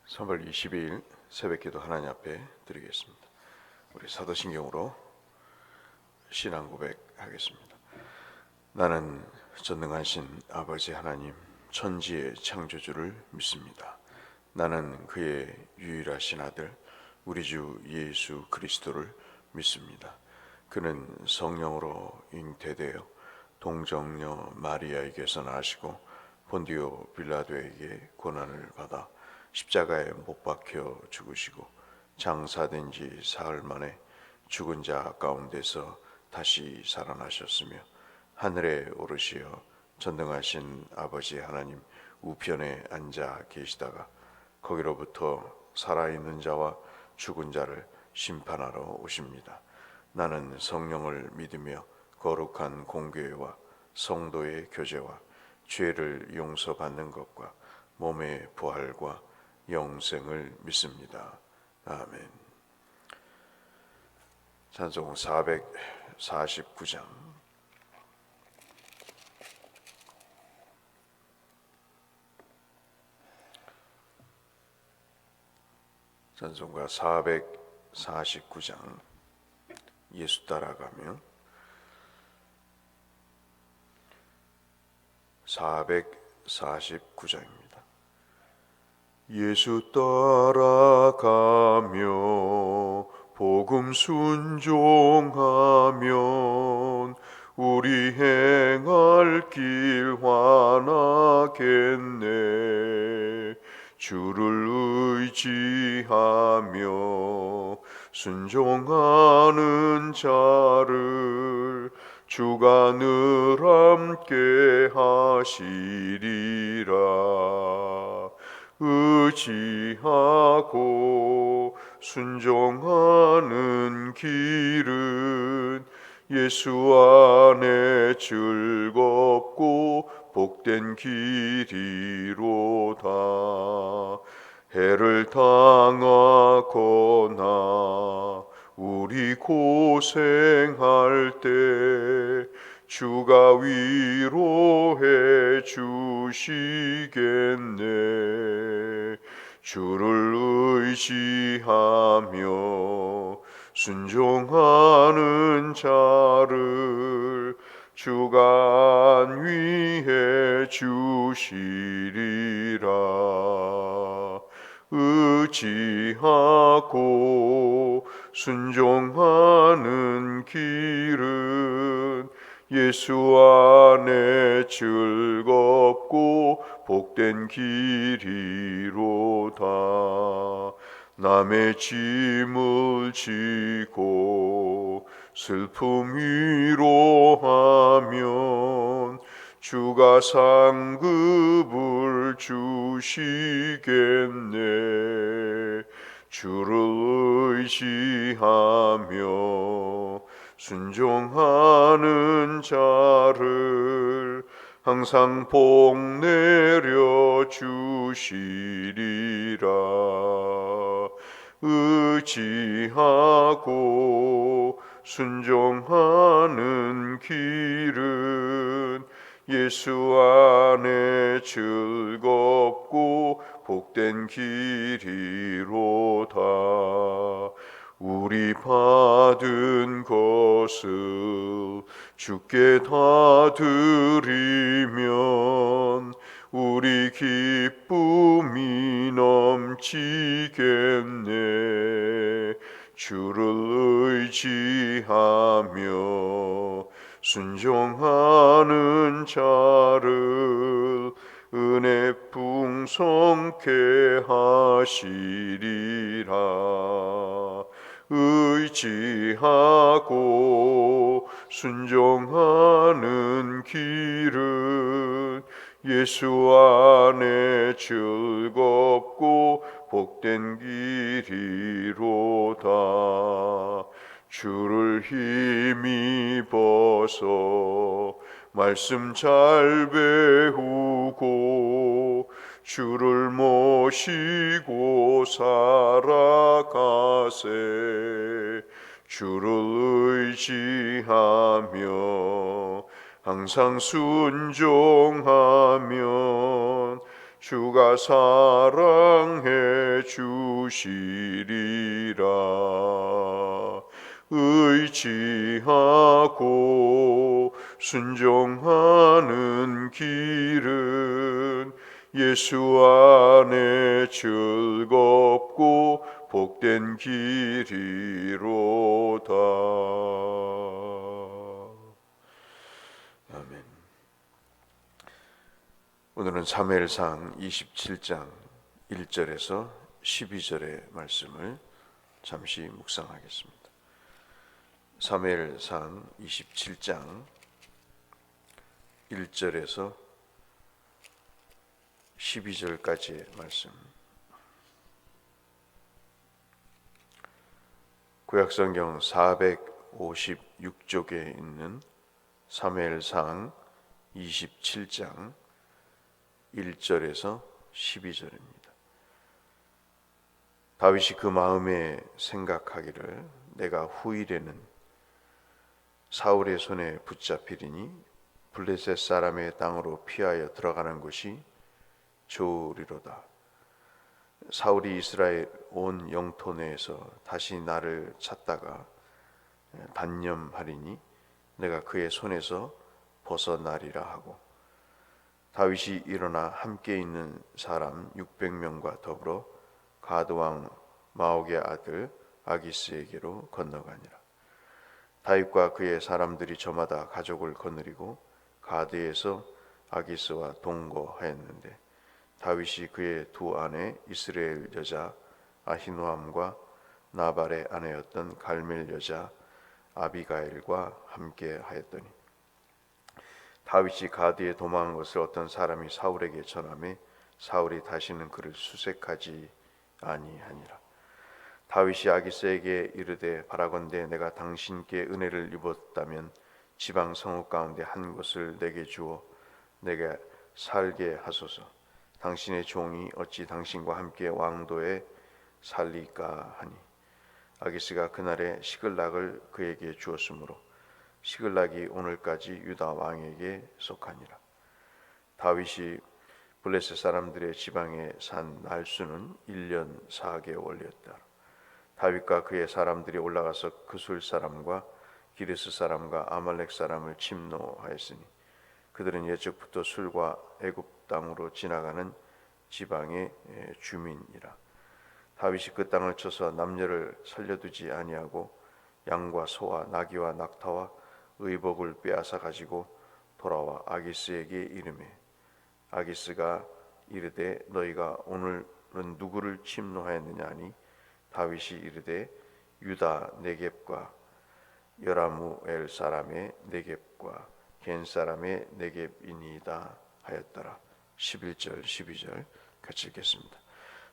3월 22일 새벽기도 하나님 앞에 드리겠습니다. 우리 사도신경으로 신앙 고백하겠습니다. 나는 전능하신 아버지 하나님 천지의 창조주를 믿습니다. 나는 그의 유일하신 아들 우리 주 예수 그리스도를 믿습니다. 그는 성령으로 잉태되어 동정녀 마리아에게서 나시고 본디오 빌라도에게 고난을 받아 십자가에 못 박혀 죽으시고 장사된 지 사흘 만에 죽은 자 가운데서 다시 살아나셨으며 하늘에 오르시어 전능하신 아버지 하나님 우편에 앉아 계시다가 거기로부터 살아있는 자와 죽은 자를 심판하러 오십니다. 나는 성령을 믿으며 거룩한 공교회와 성도의 교제와 죄를 용서받는 것과 몸의 부활과 영생을 믿습니다. 아멘. 찬송 449장. 찬송가 449장 예수 따라가며 449장입니다. 예수 따라가며 복음 순종하면 우리 행할 길 환하겠네. 주를 의지하며 순종하는 자를 주가 늘 함께 하시리라. 의지하고 순종하는 길은 예수 안에 즐겁고 복된 길이로다. 해를 당하거나 우리 고생할 때 주가 위로해 주시겠네. 주를 의지하며 순종하는 자를 주가 안위해 주시리라. 의지하고 순종하는 길은 예수 안에 즐겁고 복된 길이로다. 남의 짐을 지고 슬픔 위로하면 주가 상급을 주시겠네. 주를 의지하며 순종하는 자를 항상 복 내려 주시리라. 의지하고 순종하는 길은 예수 안에 즐겁고 복된 길이로다. 우리 받은 것을 주께 다 드리면 우리 기쁨이 넘치겠네. 주를 의지하며 순종하는 자를 은혜 풍성케 하시리라. 의지하고 순종하는 길은 예수 안에 즐겁고 복된 길이로다. 주를 힘입어서 말씀 잘 배우고 주를 모시고 살아가세. 주를 의지하며 항상 순종하면 주가 사랑해 주시리라. 의지하고 순종하는 길은 예수 안에 즐겁고 복된 길이로다. 아멘. 오늘은 사무엘상 27장 1절에서 12절의 말씀을 잠시 묵상하겠습니다. 사무엘상 27장 1절에서 12절까지의 말씀. 구약성경 456쪽에 있는 사무엘상 27장 1절에서 12절입니다. 다윗이 그 마음에 생각하기를 내가 후일에는 사울의 손에 붙잡히리니 블레셋 사람의 땅으로 피하여 들어가는 것이 좋으리로다. 사울이 이스라엘 온 영토 내에서 다시 나를 찾다가 단념하리니 내가 그의 손에서 벗어나리라 하고, 다윗이 일어나 함께 있는 사람 600명과 더불어 가드왕 마옥의 아들 아기스에게로 건너가니라. 다윗과 그의 사람들이 저마다 가족을 거느리고 가드에서 아기스와 동거하였는데, 다윗이 그의 두 아내 이스라엘 여자 아히노함과 나발의 아내였던 갈멜 여자 아비가일과 함께 하였더니, 다윗이 가드에 도망한 것을 어떤 사람이 사울에게 전하매 사울이 다시는 그를 수색하지 아니하니라. 다윗이 아기스에게 이르되 바라건대 내가 당신께 은혜를 입었다면 지방 성읍 가운데 한 곳을 내게 주어 내게 살게 하소서. 당신의 종이 어찌 당신과 함께 왕도에 살리까 하니, 아기스가 그날에 시글락을 그에게 주었으므로 시글락이 오늘까지 유다 왕에게 속하니라. 다윗이 블레셋 사람들의 지방에 산 날수는 1년 4개월이었다. 다윗과 그의 사람들이 올라가서 그술 사람과 기르스 사람과 아말렉 사람을 침노하였으니 그들은 예적부터 술과 애굽 땅으로 지나가는 지방의 주민이라. 다윗이 그 땅을 쳐서 남녀를 살려두지 아니하고 양과 소와 나귀와 낙타와 의복을 빼앗아 가지고 돌아와 아기스에게 이르매, 아기스가 이르되 너희가 오늘은 누구를 침노하였느냐 하니, 다윗이 이르되 유다 네겝과 여라무엘 사람의 네겝과 겐 사람의 네겝이니이다 하였더라. 11절 12절 같이 읽겠습니다.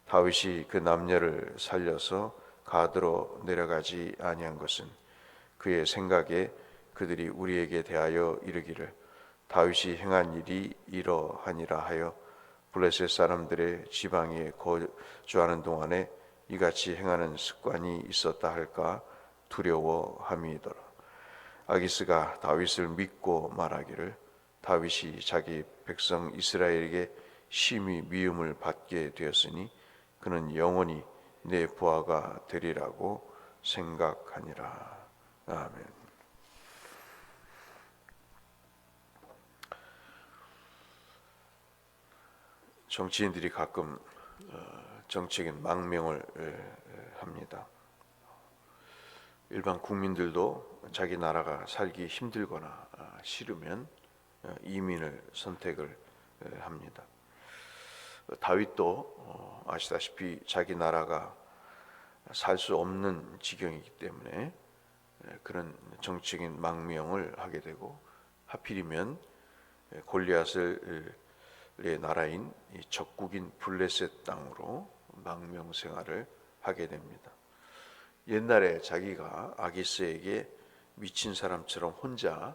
다윗이 그 남녀를 살려서 가드로 내려가지 아니한 것은 그의 생각에 그들이 우리에게 대하여 이르기를 다윗이 행한 일이 이러하니라 하여 블레셋 사람들의 지방에 거주하는 동안에 이같이 행하는 습관이 있었다 할까 두려워함이더라. 아기스가 다윗을 믿고 말하기를 다윗이 자기 백성 이스라엘에게 심히 미움을 받게 되었으니 그는 영원히 내 부하가 되리라고 생각하니라. 아멘. 정치인들이 가끔 정치적인 망명을 합니다. 일반 국민들도 자기 나라가 살기 힘들거나 싫으면 이민을 선택을 합니다. 다윗도 아시다시피 자기 나라가 살 수 없는 지경이기 때문에 그런 정치적인 망명을 하게 되고, 하필이면 골리앗을 나라인 적국인 블레셋 땅으로 망명 생활을 하게 됩니다. 옛날에 자기가 아기스에게 미친 사람처럼 혼자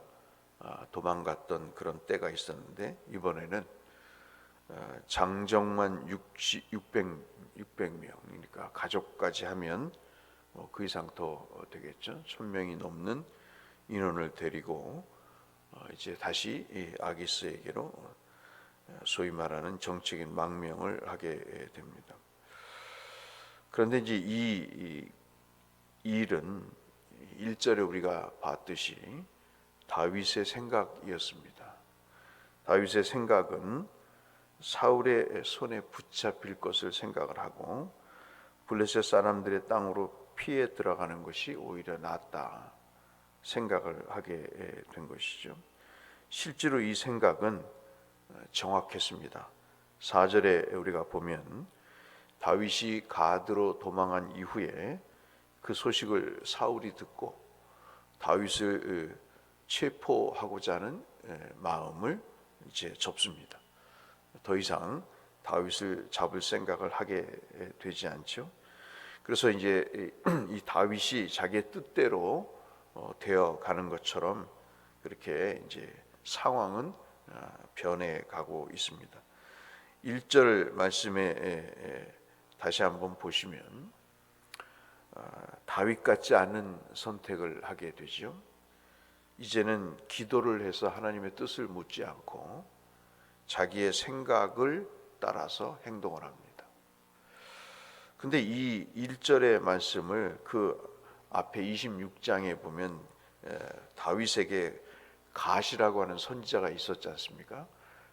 도망갔던 그런 때가 있었는데, 이번에는 장정만 600명이니까 가족까지 하면 그 이상 더 되겠죠. 1000명이 넘는 인원을 데리고 이제 다시 아기스에게로 소위 말하는 정치적인 망명을 하게 됩니다. 그런데 이제 이 일은 1절에 우리가 봤듯이 다윗의 생각이었습니다. 다윗의 생각은 사울의 손에 붙잡힐 것을 생각을 하고 블레셋 사람들의 땅으로 피해 들어가는 것이 오히려 낫다 생각을 하게 된 것이죠. 실제로 이 생각은 정확했습니다. 4절에 우리가 보면 다윗이 가드로 도망한 이후에 그 소식을 사울이 듣고 다윗을 체포하고자 하는 마음을 이제 접습니다. 더 이상 다윗을 잡을 생각을 하게 되지 않죠. 그래서 이제 이 다윗이 자기의 뜻대로 되어 가는 것처럼 그렇게 이제 상황은 변해가고 있습니다. 1절 말씀에 다시 한번 보시면 다윗 같지 않은 선택을 하게 되죠. 이제는 기도를 해서 하나님의 뜻을 묻지 않고 자기의 생각을 따라서 행동을 합니다. 근데 이 1절의 말씀을 그 앞에 26장에 보면 다윗에게 갓이라고 하는 선지자가 있었지 않습니까?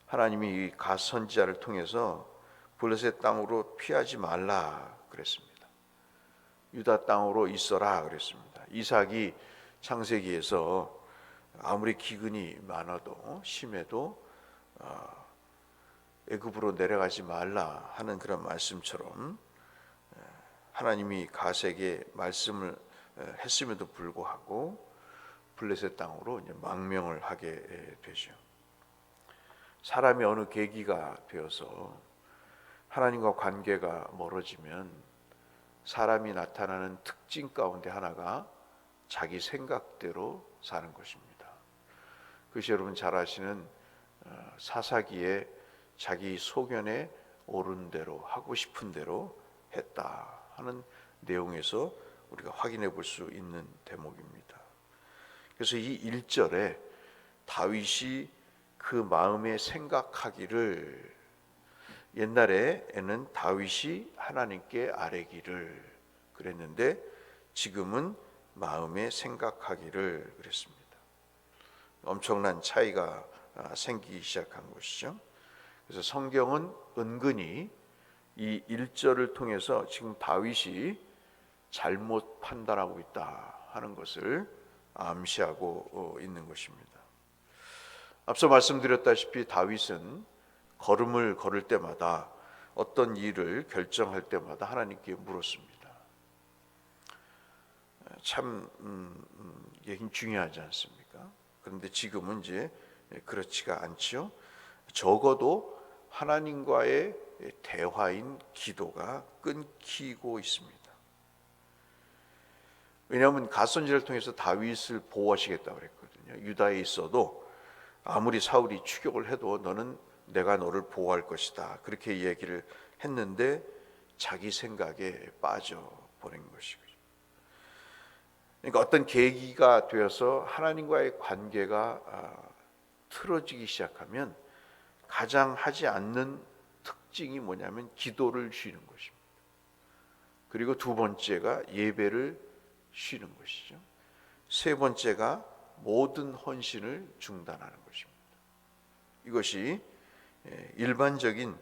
하나님이 이 갓 선지자를 통해서 블레셋 땅으로 피하지 말라 그랬습니다. 유다 땅으로 있어라 그랬습니다. 이삭이 창세기에서 아무리 기근이 많아도 심해도 애굽으로 내려가지 말라 하는 그런 말씀처럼 하나님이 갓에게 말씀을 했음에도 불구하고 블레셋 땅으로 이제 망명을 하게 되죠. 사람이 어느 계기가 되어서 하나님과 관계가 멀어지면 사람이 나타나는 특징 가운데 하나가 자기 생각대로 사는 것입니다. 그것이 여러분 잘 아시는 사사기에 자기 소견에 옳은 대로 하고 싶은 대로 했다 하는 내용에서 우리가 확인해 볼 수 있는 대목입니다. 그래서 이 1절에 다윗이 그 마음에 생각하기를, 옛날에는 다윗이 하나님께 아뢰기를 그랬는데 지금은 마음에 생각하기를 그랬습니다. 엄청난 차이가 생기기 시작한 것이죠. 그래서 성경은 은근히 이 1절을 통해서 지금 다윗이 잘못 판단하고 있다 하는 것을 암시하고 있는 것입니다. 앞서 말씀드렸다시피 다윗은 걸음을 걸을 때마다 어떤 일을 결정할 때마다 하나님께 물었습니다. 참 이게 중요하지 않습니까? 그런데 지금은 이제 그렇지가 않죠. 적어도 하나님과의 대화인 기도가 끊기고 있습니다. 왜냐하면 갓선지자를 통해서 다윗을 보호하시겠다고 그랬거든요. 유다에 있어도 아무리 사울이 추격을 해도 너는 내가 너를 보호할 것이다, 그렇게 얘기를 했는데 자기 생각에 빠져버린 것이죠. 그러니까 어떤 계기가 되어서 하나님과의 관계가 틀어지기 시작하면 가장 하지 않는 특징이 뭐냐면 기도를 쉬는 것입니다. 그리고 두 번째가 예배를 쉬는 것이죠. 세 번째가 모든 헌신을 중단하는 것입니다. 이것이 일반적인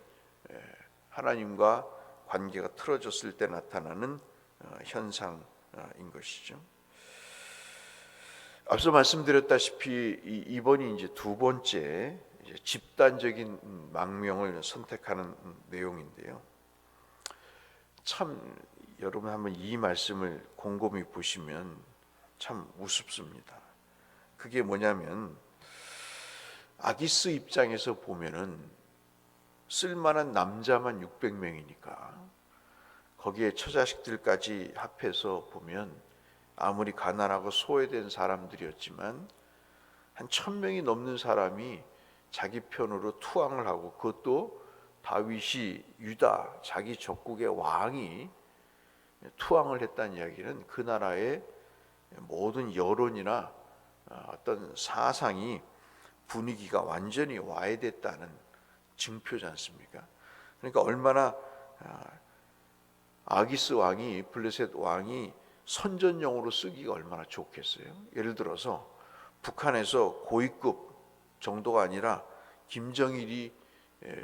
하나님과 관계가 틀어졌을 때 나타나는 현상인 것이죠. 앞서 말씀드렸다시피 이번이 이제 두 번째 집단적인 망명을 선택하는 내용인데요. 참 여러분 한번 이 말씀을 곰곰이 보시면 참 우습습니다. 그게 뭐냐면 아기스 입장에서 보면은 쓸만한 남자만 600명이니까 거기에 처자식들까지 합해서 보면 아무리 가난하고 소외된 사람들이었지만 한 1000명이 넘는 사람이 자기 편으로 투항을 하고, 그것도 다윗이 유다 자기 적국의 왕이 투항을 했다는 이야기는 그 나라의 모든 여론이나 어떤 사상이 분위기가 완전히 와해됐다는 증표지 않습니까? 그러니까 얼마나 아기스 왕이, 블레셋 왕이 선전용으로 쓰기가 얼마나 좋겠어요. 예를 들어서 북한에서 고위급 정도가 아니라 김정일이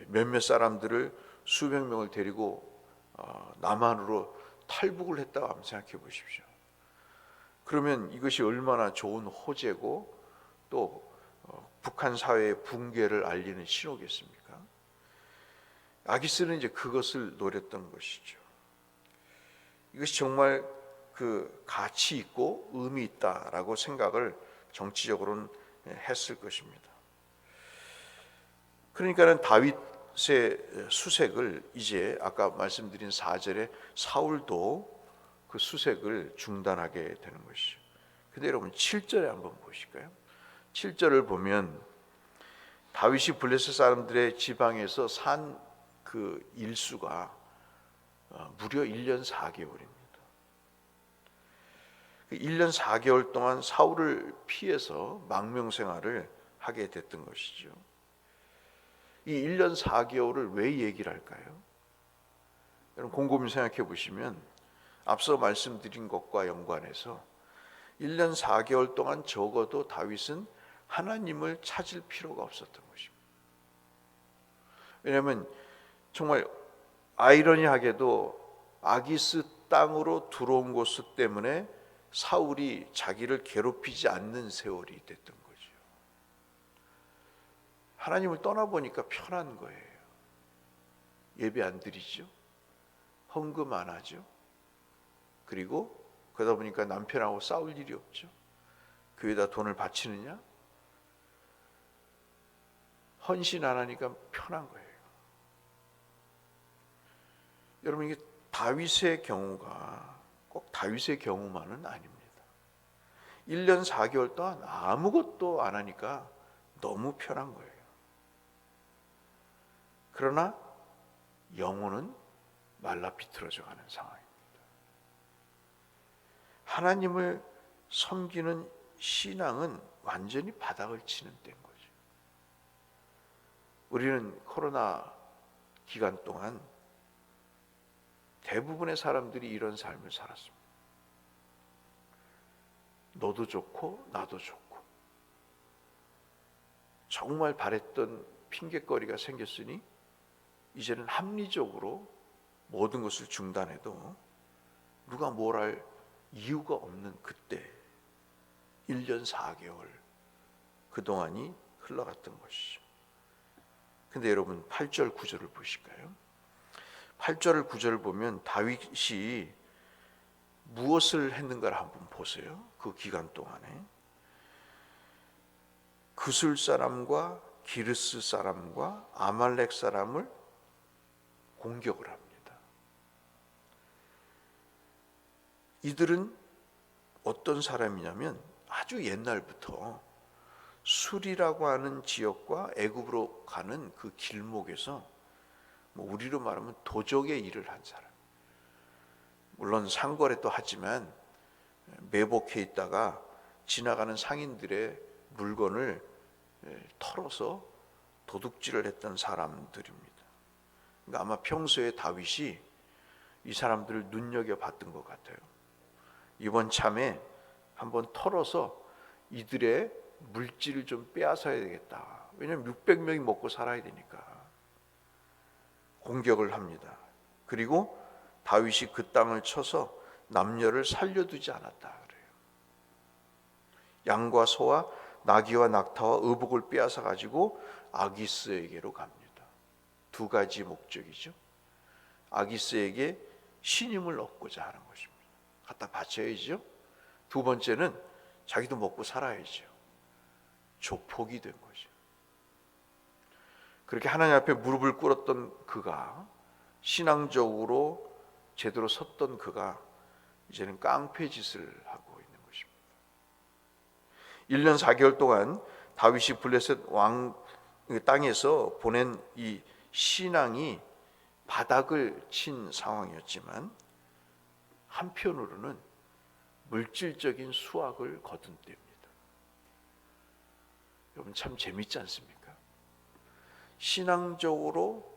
몇몇 사람들을 수백 명을 데리고 남한으로 탈북을 했다고 한번 생각해 보십시오. 그러면 이것이 얼마나 좋은 호재고 또 북한 사회의 붕괴를 알리는 신호겠습니까? 아기스는 이제 그것을 노렸던 것이죠. 이것이 정말 그 가치 있고 의미 있다라고 생각을 정치적으로는 했을 것입니다. 그러니까는 다윗의 수색을 이제 아까 말씀드린 4절에 사울도 그 수색을 중단하게 되는 것이죠. 근데 여러분 7절에 한번 보실까요? 7절을 보면 다윗이 블레셋 사람들의 지방에서 산 그 일수가 무려 1년 4개월입니다. 1년 4개월 동안 사울을 피해서 망명 생활을 하게 됐던 것이죠. 이 1년 4개월을 왜 얘기를 할까요? 여러분 곰곰이 생각해 보시면 앞서 말씀드린 것과 연관해서 1년 4개월 동안 적어도 다윗은 하나님을 찾을 필요가 없었던 것입니다. 왜냐하면 정말 아이러니하게도 아기스 땅으로 들어온 것 때문에 사울이 자기를 괴롭히지 않는 세월이 됐던 거죠. 하나님을 떠나보니까 편한 거예요. 예배 안 드리죠. 헌금 안 하죠. 그리고 그러다 보니까 남편하고 싸울 일이 없죠. 교회에다 돈을 바치느냐? 헌신 안 하니까 편한 거예요. 여러분 이게 다윗의 경우가 꼭 다윗의 경우만은 아닙니다. 1년 4개월 동안 아무것도 안 하니까 너무 편한 거예요. 그러나 영혼은 말라 비틀어져 가는 상황입니다. 하나님을 섬기는 신앙은 완전히 바닥을 치는 때인 거죠. 우리는 코로나 기간 동안 대부분의 사람들이 이런 삶을 살았습니다. 너도 좋고 나도 좋고 정말 바랬던 핑곗거리가 생겼으니 이제는 합리적으로 모든 것을 중단해도 누가 뭘 할 이유가 없는 그때 1년 4개월 그동안이 흘러갔던 것이죠. 근데 여러분 8절 9절을 보실까요? 8절 9절을 보면 다윗이 무엇을 했는가를 한번 보세요. 그 기간 동안에 그술 사람과 기르스 사람과 아말렉 사람을 공격을 합니다. 이들은 어떤 사람이냐면 아주 옛날부터 술이라고 하는 지역과 애굽으로 가는 그 길목에서 우리로 말하면 도적의 일을 한 사람. 물론 상거래도 하지만 매복해 있다가 지나가는 상인들의 물건을 털어서 도둑질을 했던 사람들입니다. 그러니까 아마 평소에 다윗이 이 사람들을 눈여겨봤던 것 같아요. 이번 참에 한번 털어서 이들의 물질을 좀 빼앗아야 되겠다. 왜냐하면 600명이 먹고 살아야 되니까. 공격을 합니다. 그리고 다윗이 그 땅을 쳐서 남녀를 살려두지 않았다 그래요. 양과 소와 나귀와 낙타와 의복을 빼앗아 가지고 아기스에게로 갑니다. 두 가지 목적이죠. 아기스에게 신임을 얻고자 하는 것입니다. 갖다 바쳐야죠. 두 번째는 자기도 먹고 살아야죠. 조폭이 된 거죠. 그렇게 하나님 앞에 무릎을 꿇었던 그가, 신앙적으로 제대로 섰던 그가 이제는 깡패짓을 하고 있는 것입니다. 1년 4개월 동안 다윗이 블레셋 왕 땅에서 보낸 이 신앙이 바닥을 친 상황이었지만 한편으로는 물질적인 수확을 거둔 때입니다. 여러분 참 재밌지 않습니까? 신앙적으로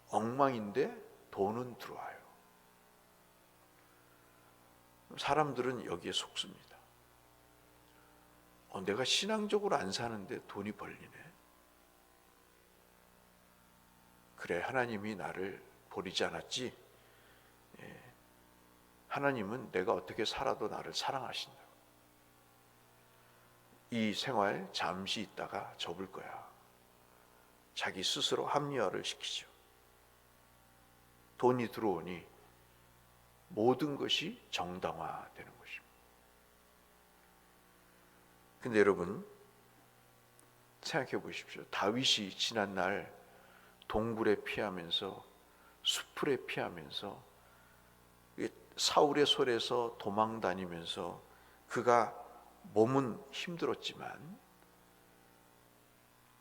엉망인데 돈은 들어와요. 사람들은 여기에 속습니다. 내가 신앙적으로 안 사는데 돈이 벌리네. 그래, 하나님이 나를 버리지 않았지. 하나님은 내가 어떻게 살아도 나를 사랑하신다. 이 생활 잠시 있다가 접을 거야. 자기 스스로 합리화를 시키죠. 돈이 들어오니 모든 것이 정당화되는 것입니다. 근데 여러분 생각해 보십시오. 다윗이 지난날 동굴에 피하면서 수풀에 피하면서 사울의 손에서 도망 다니면서 그가 몸은 힘들었지만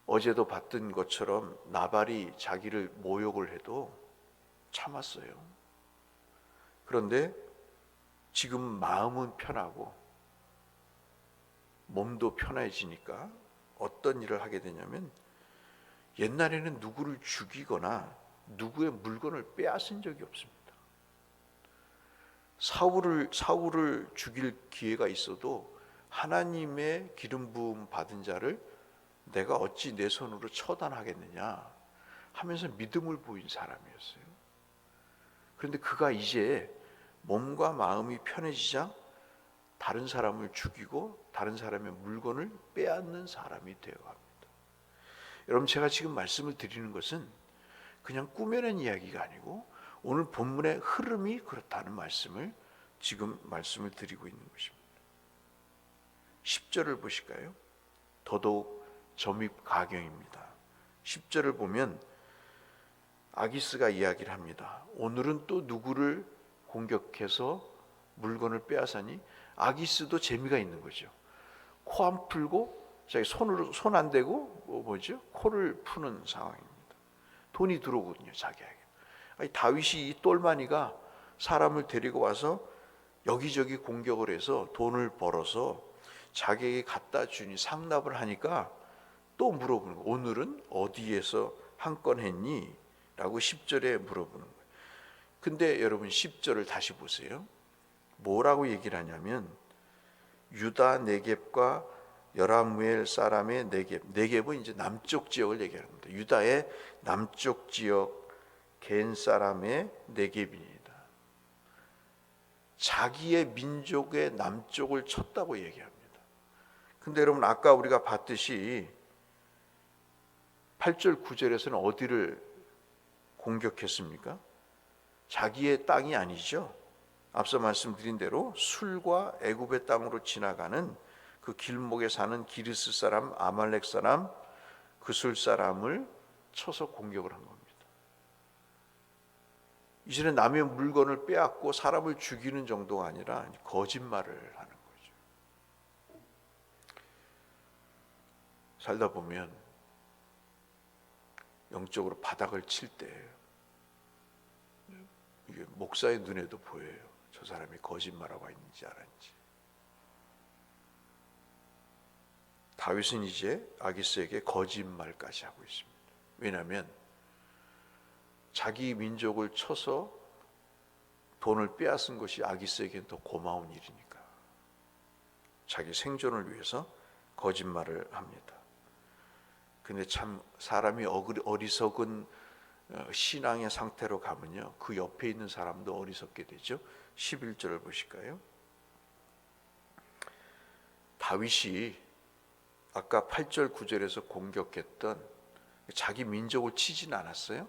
어제도 봤던 것처럼 나발이 자기를 모욕을 해도 참았어요. 그런데 지금 마음은 편하고 몸도 편해지니까 어떤 일을 하게 되냐면, 옛날에는 누구를 죽이거나 누구의 물건을 빼앗은 적이 없습니다. 사울을 죽일 기회가 있어도 하나님의 기름 부음 받은 자를 내가 어찌 내 손으로 처단하겠느냐 하면서 믿음을 보인 사람이었어요. 그런데 그가 이제 몸과 마음이 편해지자 다른 사람을 죽이고 다른 사람의 물건을 빼앗는 사람이 되어갑니다. 여러분, 제가 지금 말씀을 드리는 것은 그냥 꾸며낸 이야기가 아니고 오늘 본문의 흐름이 그렇다는 말씀을 지금 말씀을 드리고 있는 것입니다. 10절을 보실까요? 더더욱 점입가경입니다. 10절을 보면 아기스가 이야기를 합니다. 오늘은 또 누구를 공격해서 물건을 빼앗으니, 아기스도 재미가 있는 거죠. 코 안 풀고 자기 손으로 손 안 대고 코를 푸는 상황입니다. 돈이 들어오거든요, 자기에게. 아니, 다윗이 이 똘마니가 사람을 데리고 와서 여기저기 공격을 해서 돈을 벌어서 자기에게 갖다 주니 상납을 하니까 또 물어보는 거예요. 오늘은 어디에서 한 건 했니? 라고 10절에 물어보는 거예요. 근데 여러분 10절을 다시 보세요. 뭐라고 얘기를 하냐면, 유다 네겝과 여라무엘 사람의 네겝은 이제 남쪽 지역을 얘기합니다. 유다의 남쪽 지역 겐 사람의 네겝입니다. 자기의 민족의 남쪽을 쳤다고 얘기합니다. 근데 여러분, 아까 우리가 봤듯이 8절 9절에서는 어디를 공격했습니까? 자기의 땅이 아니죠. 앞서 말씀드린 대로 술과 애굽의 땅으로 지나가는 그 길목에 사는 기르스 사람, 아말렉 사람, 그술 사람을 쳐서 공격을 한 겁니다. 이제는 남의 물건을 빼앗고 사람을 죽이는 정도가 아니라 거짓말을 하는 거죠. 살다 보면 영적으로 바닥을 칠 때 이게 목사의 눈에도 보여요. 저 사람이 거짓말하고 있는지 안 하는지. 다윗은 이제 아기스에게 거짓말까지 하고 있습니다. 왜냐하면 자기 민족을 쳐서 돈을 빼앗은 것이 아기스에게는 더 고마운 일이니까 자기 생존을 위해서 거짓말을 합니다. 근데 참 사람이 어리석은 신앙의 상태로 가면요, 그 옆에 있는 사람도 어리석게 되죠. 11절을 보실까요? 다윗이 아까 8절 9절에서 공격했던 자기 민족을 치진 않았어요.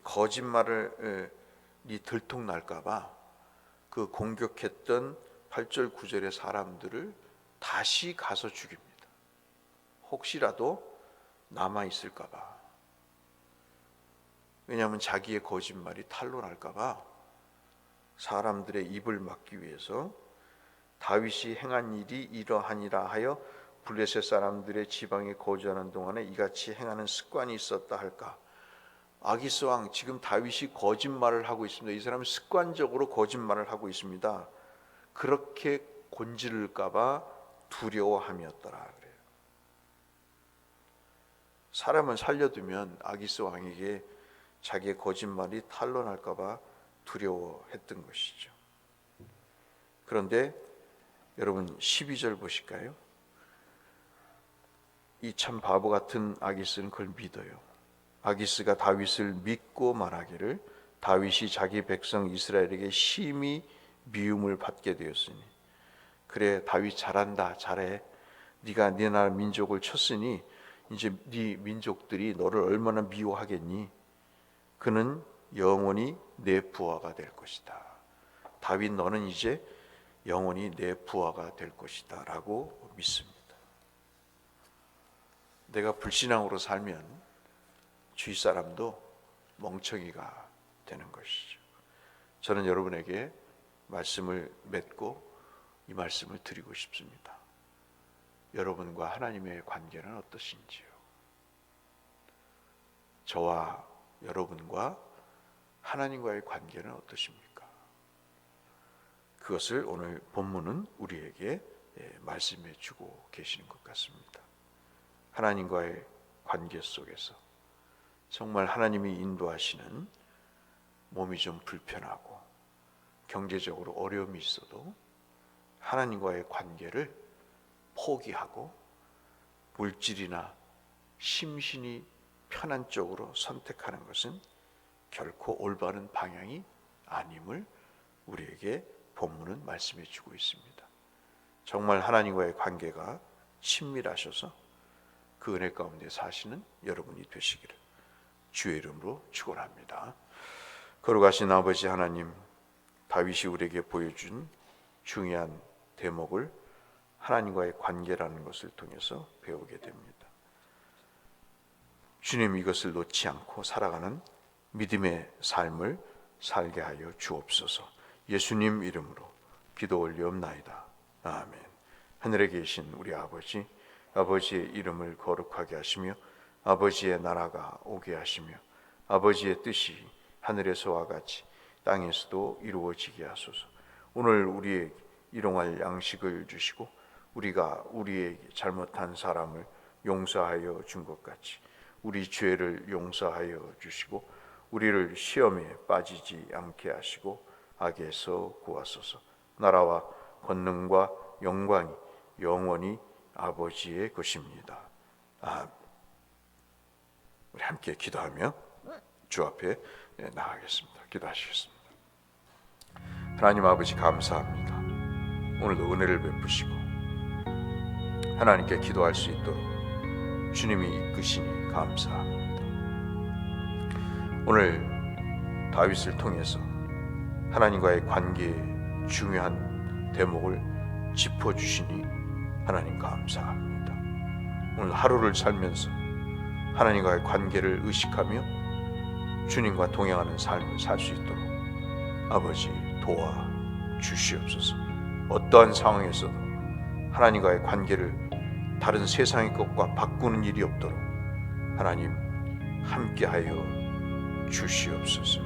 거짓말을 들통날까 봐 그 공격했던 8절 9절의 사람들을 다시 가서 죽입니다. 혹시라도 남아 있을까 봐. 왜냐하면 자기의 거짓말이 탄로날까 봐 사람들의 입을 막기 위해서 다윗이 행한 일이 이러하니라 하여 블레셋 사람들의 지방에 거주하는 동안에 이같이 행하는 습관이 있었다 할까? 아기스 왕, 지금 다윗이 거짓말을 하고 있습니다. 이 사람은 습관적으로 거짓말을 하고 있습니다. 그렇게 곤지를까 봐 두려워함이었더라 그래요. 사람을 살려두면 아기스 왕에게 자기의 거짓말이 탄로날까 봐 두려워했던 것이죠. 그런데 여러분 12절 보실까요? 이 참 바보 같은 아기스는 그걸 믿어요. 아기스가 다윗을 믿고 말하기를 다윗이 자기 백성 이스라엘에게 심히 미움을 받게 되었으니, 그래 다윗 잘한다, 잘해. 네가 네 나라 민족을 쳤으니 이제 네 민족들이 너를 얼마나 미워하겠니? 그는 영원히 내 부하가 될 것이다. 다윗 너는 이제 영원히 내 부하가 될 것이다 라고 믿습니다. 내가 불신앙으로 살면 주위 사람도 멍청이가 되는 것이죠. 저는 여러분에게 말씀을 맺고 이 말씀을 드리고 싶습니다. 여러분과 하나님의 관계는 어떠신지요? 저와 여러분과 하나님과의 관계는 어떠십니까? 그것을 오늘 본문은 우리에게 말씀해 주고 계시는 것 같습니다. 하나님과의 관계 속에서 정말 하나님이 인도하시는, 몸이 좀 불편하고 경제적으로 어려움이 있어도 하나님과의 관계를 포기하고 물질이나 심신이 편한 쪽으로 선택하는 것은 결코 올바른 방향이 아님을 우리에게 본문은 말씀해 주고 있습니다. 정말 하나님과의 관계가 친밀하셔서 그 은혜 가운데 사시는 여러분이 되시기를 주의 이름으로 축원합니다. 거룩하신 아버지 하나님, 다윗이 우리에게 보여준 중요한 대목을 하나님과의 관계라는 것을 통해서 배우게 됩니다. 주님, 이것을 놓지 않고 살아가는 믿음의 삶을 살게 하여 주옵소서. 예수님 이름으로 기도 올리옵나이다. 아멘. 하늘에 계신 우리 아버지, 아버지의 이름을 거룩하게 하시며 아버지의 나라가 오게 하시며 아버지의 뜻이 하늘에서와 같이 땅에서도 이루어지게 하소서. 오늘 우리에게 일용할 양식을 주시고 우리가 우리에게 잘못한 사람을 용서하여 준 것 같이 우리 죄를 용서하여 주시고 우리를 시험에 빠지지 않게 하시고 악에서 구하소서. 나라와 권능과 영광이 영원히 아버지의 것입니다. 아멘. 우리 함께 기도하며 주 앞에 나가겠습니다. 기도하시겠습니다. 하나님 아버지, 감사합니다. 오늘도 은혜를 베푸시고 하나님께 기도할 수 있도록 주님이 이끄시니 감사합니다. 오늘 다윗을 통해서 하나님과의 관계의 중요한 대목을 짚어주시니 하나님 감사합니다. 오늘 하루를 살면서 하나님과의 관계를 의식하며 주님과 동행하는 삶을 살 수 있도록 아버지 도와주시옵소서. 어떠한 상황에서도 하나님과의 관계를 다른 세상의 것과 바꾸는 일이 없도록 하나님 함께하여 주시옵소서.